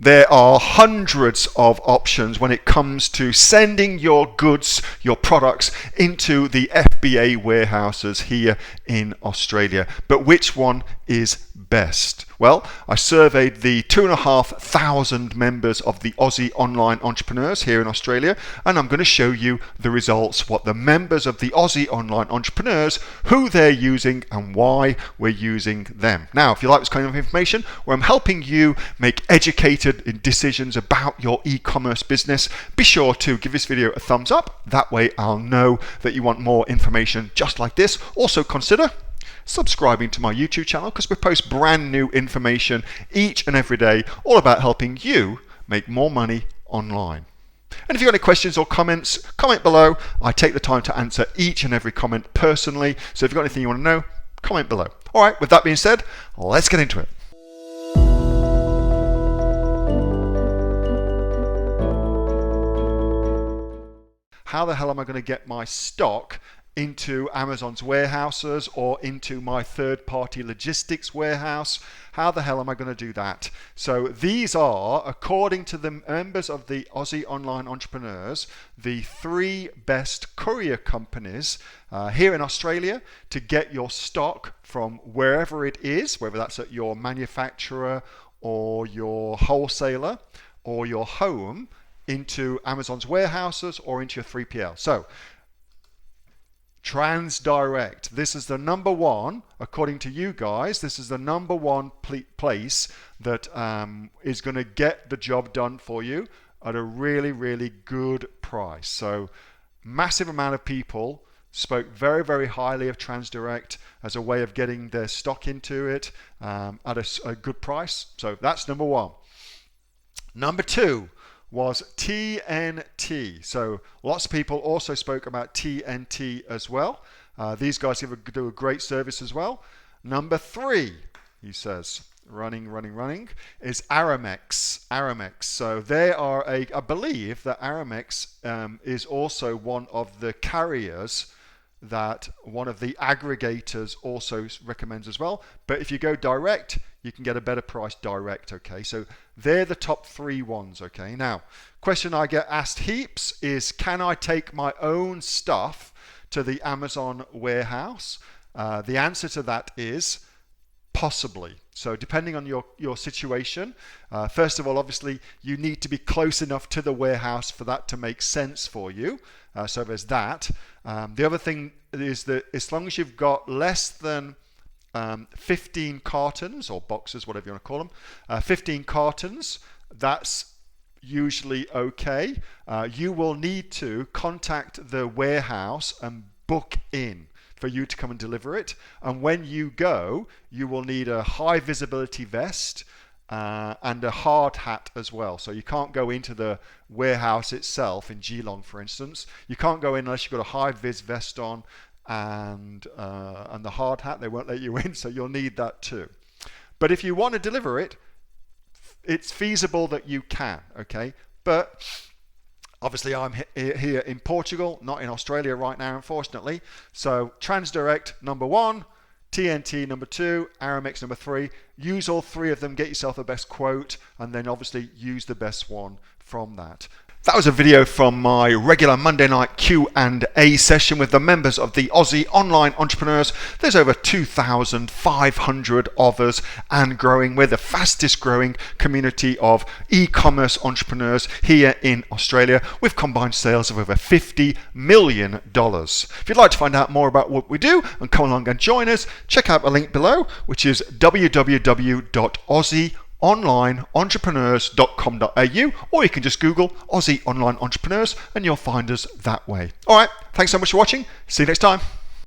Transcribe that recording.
There are hundreds of options when it comes to sending your goods, your products into the FBA warehouses here in Australia. But which one is best? Well, I surveyed the 2,500 members of the Aussie online entrepreneurs here in Australia, and I'm going to show you the results, what the members of the Aussie online entrepreneurs, who they're using and why we're using them. Now, if you like this kind of information, where I'm helping you make educated decisions about your e-commerce business, be sure to give this video a thumbs up. That way I'll know that you want more information just like this. Also consider subscribing to my YouTube channel, because we post brand new information each and every day all about helping you make more money online. And if you've got any questions or comments, comment below. I take the time to answer each and every comment personally. So if you've got anything you want to know, comment below. All right, with that being said, let's get into it. How the hell am I going to get my stock into Amazon's warehouses or into my third-party logistics warehouse? How the hell am I going to do that? So these are, according to the members of the Aussie Online Entrepreneurs, the 3 best courier companies here in Australia to get your stock from wherever it is, whether that's at your manufacturer or your wholesaler or your home, into Amazon's warehouses or into your 3PL. So Transdirect, this is the number one, according to you guys, this is the number one place that is going to get the job done for you at a really, really good price. So massive amount of people spoke very, very highly of Transdirect as a way of getting their stock into it at a good price. So that's number one. Number 2 was TNT. So lots of people also spoke about TNT as well. These guys do a great service as well. Number 3, he says, running, is Aramex. Aramex. So they are I believe that Aramex is also one of the carriers that one of the aggregators also recommends as well. But if you go direct, you can get a better price direct, okay? So they're the top 3 ones, okay? Now, question I get asked heaps is, can I take my own stuff to the Amazon warehouse? The answer to that is possibly. So depending on your situation, first of all, obviously, you need to be close enough to the warehouse for that to make sense for you. So there's that. The other thing is that as long as you've got less than 15 cartons or boxes, whatever you want to call them, 15 cartons, that's usually okay. You will need to contact the warehouse and book in for you to come and deliver it. And when you go, you will need a high visibility vest and a hard hat as well. So you can't go into the warehouse itself in Geelong, for instance. You can't go in unless you've got a high vis vest on and the hard hat. They won't let you in, so you'll need that too. But if you want to deliver it, it's feasible that you can, okay? But obviously I'm here in Portugal, not in Australia right now, unfortunately. So Transdirect, number 1, TNT, number 2, Aramex, number 3. Use all 3 of them, get yourself the best quote, and then obviously use the best one from that. That was a video from my regular Monday night Q&A session with the members of the Aussie Online Entrepreneurs. There's over 2,500 of us and growing. We're the fastest growing community of e-commerce entrepreneurs here in Australia with combined sales of over $50 million. If you'd like to find out more about what we do and come along and join us, check out the link below, which is www.aussieonlineentrepreneurs.com.au, or you can just Google Aussie Online Entrepreneurs and you'll find us that way. All right, thanks so much for watching. See you next time.